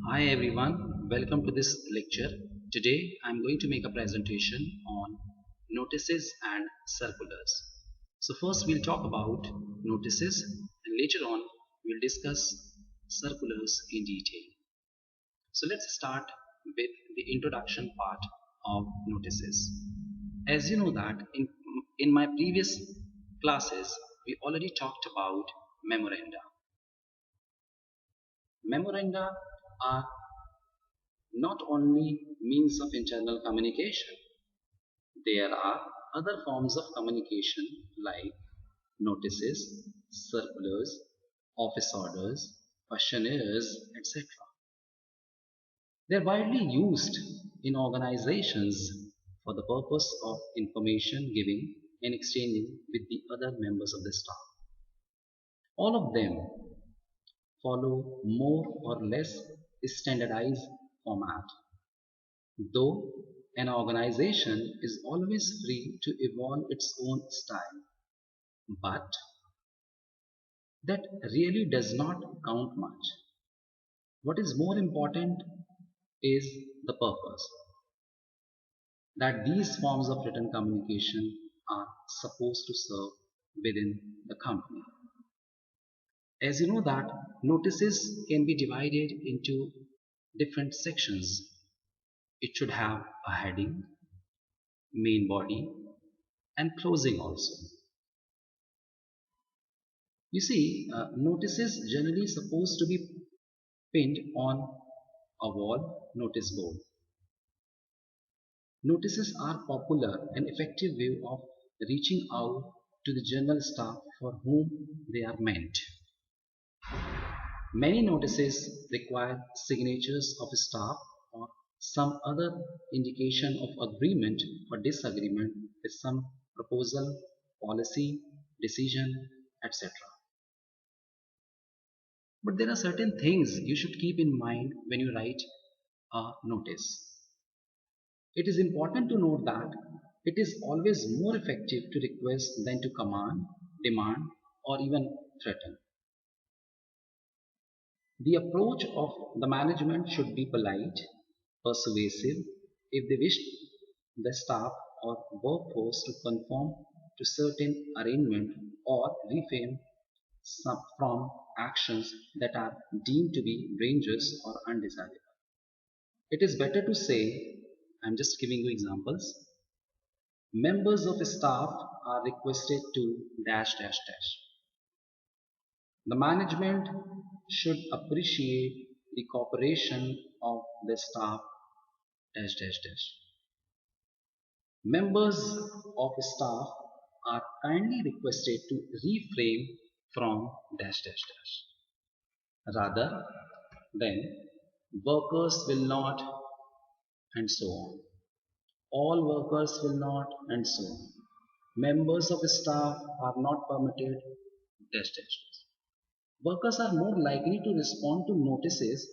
Hi everyone, welcome to this lecture. Today I am going to make a presentation on notices and circulars. So first we'll talk about notices and later on we'll discuss circulars in detail. So let's start with the introduction part of notices. As you know that in my previous classes we already talked about memoranda. Memoranda are not only means of internal communication, there are other forms of communication like notices, circulars, office orders, questionnaires, etc. They are widely used in organizations for the purpose of information giving and exchanging with the other members of the staff. All of them follow more or less standardized format. Though an organization is always free to evolve its own style, but that really does not count much. What is more important is the purpose that these forms of written communication are supposed to serve within the company. As you know that notices can be divided into different sections. It should have a heading, main body, and closing also. You see, notices generally supposed to be pinned on a wall notice board. Notices are popular and effective way of reaching out to the general staff for whom they are meant. Many notices require signatures of staff or some other indication of agreement or disagreement with some proposal, policy, decision, etc. But there are certain things you should keep in mind when you write a notice. It is important to note that it is always more effective to request than to command, demand, or even threaten. The approach of the management should be polite, persuasive if they wish the staff or workforce to conform to certain arrangement or refrain from actions that are deemed to be dangerous or undesirable. It is better to say, I'm just giving you examples. Members of staff are requested to dash dash dash. The management should appreciate the cooperation of the staff dash dash dash. Members of staff are kindly requested to refrain from dash dash dash. Rather than workers will not and so on. All workers will not and so on. Members of staff are not permitted dash dash dash. Workers are more likely to respond to notices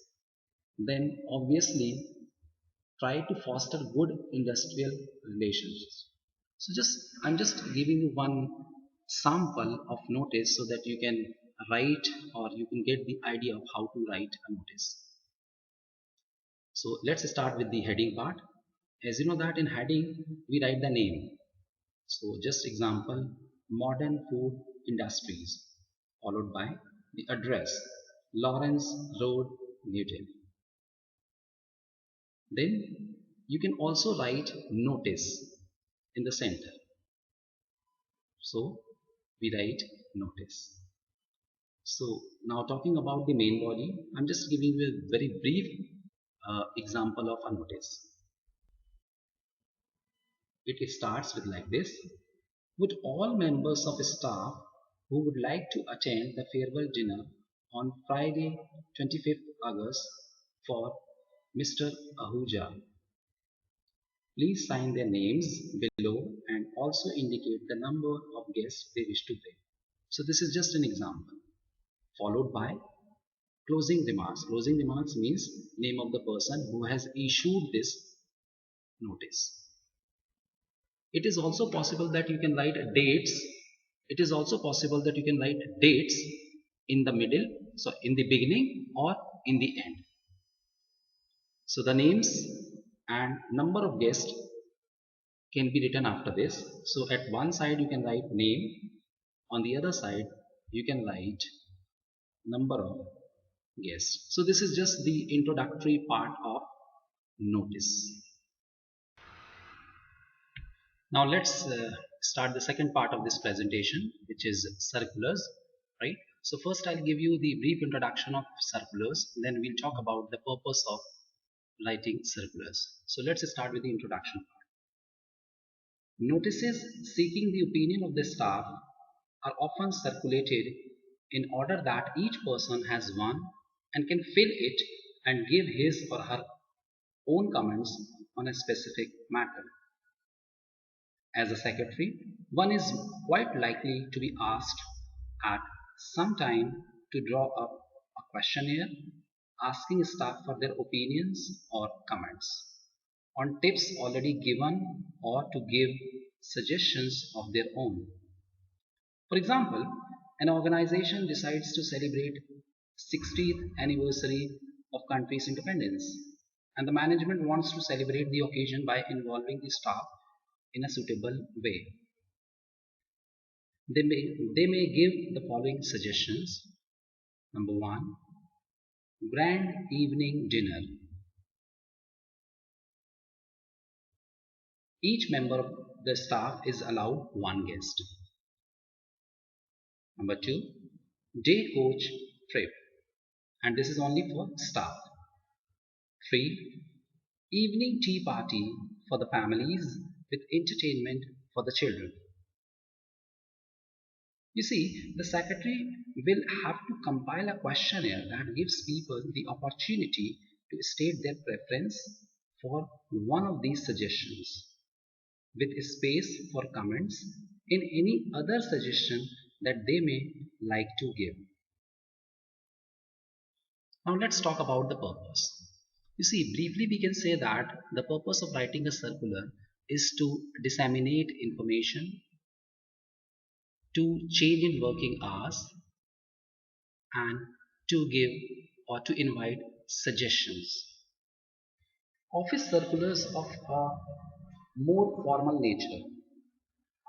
than obviously try to foster good industrial relationships. So I'm just giving you one sample of notice so that you can write or you can get the idea of how to write a notice. So let's start with the heading part. As you know that in heading we write the name. So just example, modern food industries, followed by the address, Lawrence Road, New Delhi. Then you can also write notice in the center. So we write notice. So now talking about the main body, I'm just giving you a very brief example of a notice. It starts with like this. Would all members of staff who would like to attend the farewell dinner on Friday 25th August for Mr. Ahuja please sign their names below and also indicate the number of guests they wish to bring. So this is just an example. Followed by closing remarks. Closing remarks means name of the person who has issued this notice. It is also possible that you can write dates. It is also possible that you can write dates in the middle, so in the beginning or in the end. So the names and number of guests can be written after this. So at one side you can write name, on the other side you can write number of guests. So this is just the introductory part of notice. Now let's start the second part of this presentation, which is circulars, right? So first I'll give you the brief introduction of circulars, then we'll talk about the purpose of writing circulars. So let's start with the introduction part. Notices seeking the opinion of the staff are often circulated in order that each person has one and can fill it and give his or her own comments on a specific matter. As a secretary, one is quite likely to be asked at some time to draw up a questionnaire asking staff for their opinions or comments on tips already given or to give suggestions of their own. For example, an organization decides to celebrate 60th anniversary of country's independence, and the management wants to celebrate the occasion by involving the staff in a suitable way. They may give the following suggestions. Number one, grand evening dinner. Each member of the staff is allowed one guest. Number two, day coach trip, and this is only for staff. 3. Evening tea party for the families with entertainment for the children. You see, the secretary will have to compile a questionnaire that gives people the opportunity to state their preference for one of these suggestions, with space for comments in any other suggestion that they may like to give. Now let's talk about the purpose. You see, briefly we can say that the purpose of writing a circular is to disseminate information, to change in working hours, and to give or to invite suggestions. Office circulars of a more formal nature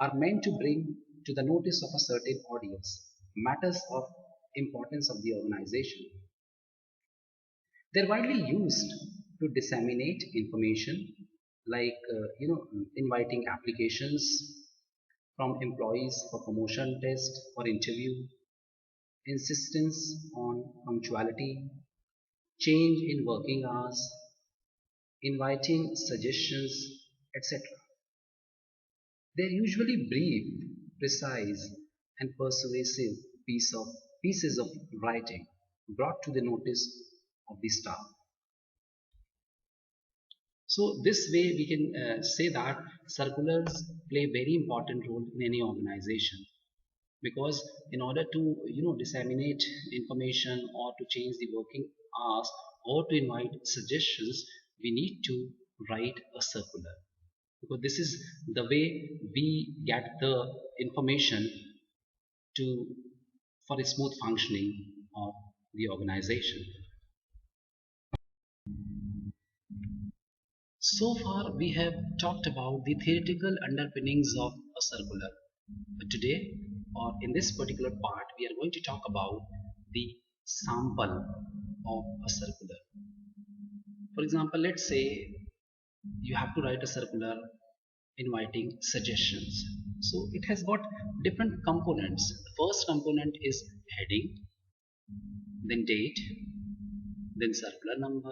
are meant to bring to the notice of a certain audience matters of importance of the organization. They're widely used to disseminate information like inviting applications from employees for promotion test or interview, insistence on punctuality, change in working hours, inviting suggestions, etc. They are usually brief, precise, and persuasive pieces of writing brought to the notice of the staff. So this way we can say that circulars play a very important role in any organization, because in order to disseminate information or to change the working hours or to invite suggestions, we need to write a circular, because this is the way we get the information to for a smooth functioning of the organization. So far we have talked about the theoretical underpinnings of a circular, but today or in this particular part we are going to talk about the sample of a circular. For example, let's say you have to write a circular inviting suggestions. So it has got different components. The first component is heading, then date, then circular number,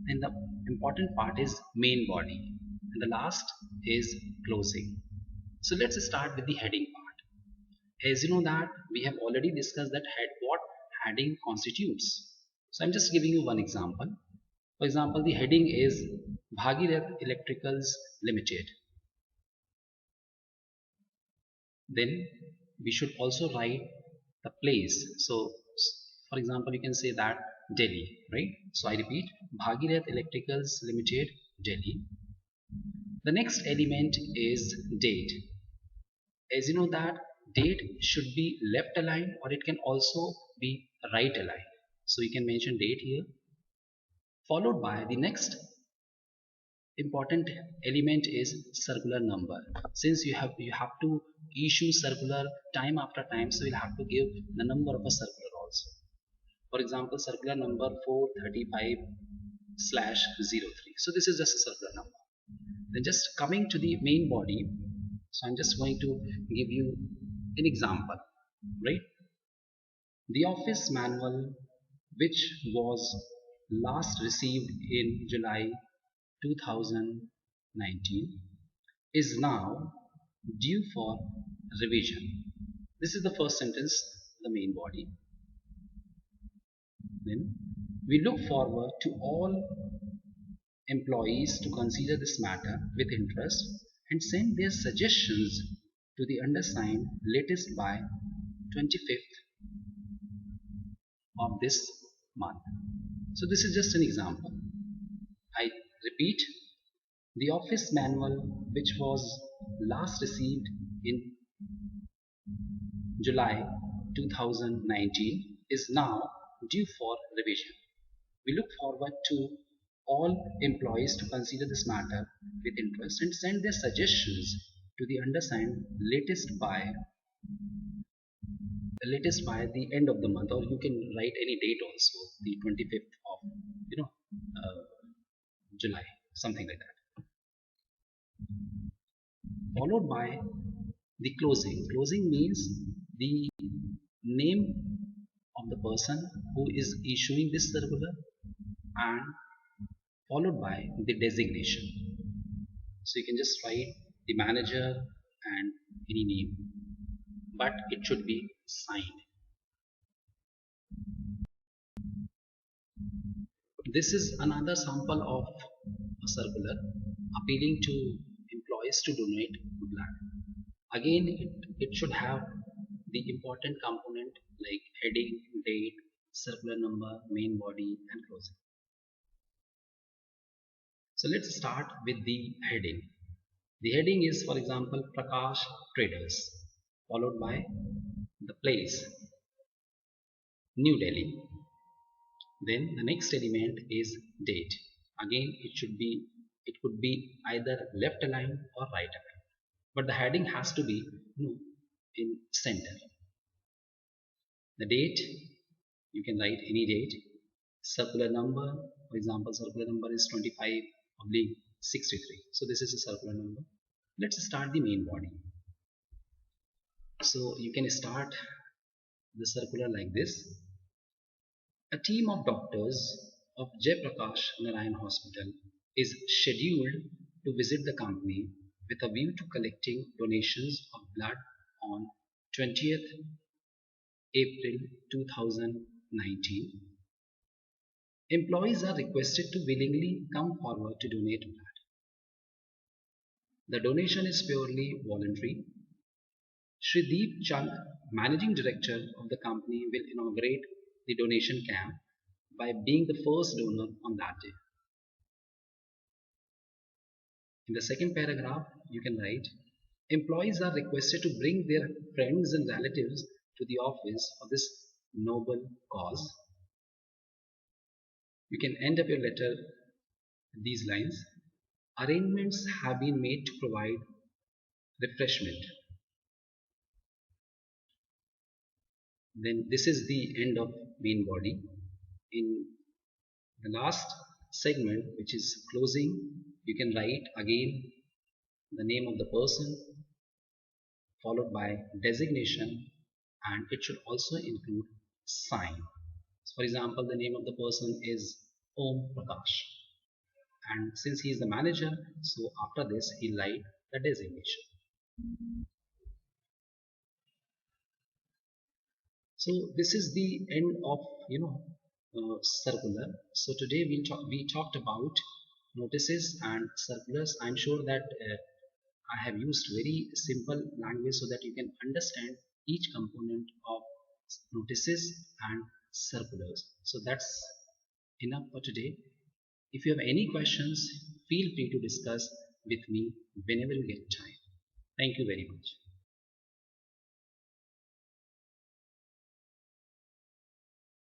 then the important part is main body, and the last is closing. So let's start with the heading part. As you know that we have already discussed that what heading constitutes. So I'm just giving you one example. For example, the heading is Bhagirath Electricals Limited. Then we should also write the place. So for example, you can say that Delhi, right? So I repeat, Bhagirath Electricals Limited, Delhi. The next element is date. As you know that date should be left aligned or it can also be right aligned. So you can mention date here, followed by the next important element is circular number. Since you have to issue circular time after time, so you'll have to give the number of a circular also. For example, circular number 435 slash 03. So this is just a circular number. Then just coming to the main body, so I'm just going to give you an example, right? The office manual, which was last received in July 2019, is now due for revision. This is the first sentence, the main body. Then we look forward to all employees to consider this matter with interest and send their suggestions to the undersigned latest by 25th of this month. So this is just an example. I repeat, the office manual, which was last received in July 2019, is now due for revision. We look forward to all employees to consider this matter with interest and send their suggestions to the undersigned latest by the end of the month, or you can write any date also, the 25th of July, something like that. Followed by the closing. Closing means the name of the person who is issuing this circular and followed by the designation. So you can just write the manager and any name, but it should be signed. This is another sample of a circular appealing to employees to donate blood. Again, it should have the important component like heading, date, circular number, main body, and closing. So let's start with the heading. The heading is, for example, Prakash Traders, followed by the place, New Delhi. Then the next element is date. Again, it could be either left aligned or right aligned, but the heading has to be in center. The date, you can write any date. Circular number, for example, circular number is 25/63. So this is a circular number. Let's start the main body. So you can start the circular like this. A team of doctors of Jayaprakash Narayan Hospital is scheduled to visit the company with a view to collecting donations of blood on 20th April 2019. Employees are requested to willingly come forward to donate blood. The donation is purely voluntary. Shri Deep Chand, Managing Director of the company, will inaugurate the donation camp by being the first donor on that day. In the second paragraph, you can write, employees are requested to bring their friends and relatives to the office for this noble cause. You can end up your letter with these lines. Arrangements have been made to provide refreshment. Then this is the end of main body. In the last segment, which is closing, you can write again the name of the person followed by designation, and it should also include sign. So for example, the name of the person is Om Prakash, and since he is the manager, so after this he write the designation. So this is the end of circular. So today we talked about notices and circulars. I'm sure that I have used very simple language so that you can understand each component of notices and circulars. So that's enough for today. If you have any questions, feel free to discuss with me whenever you get time. Thank you very much.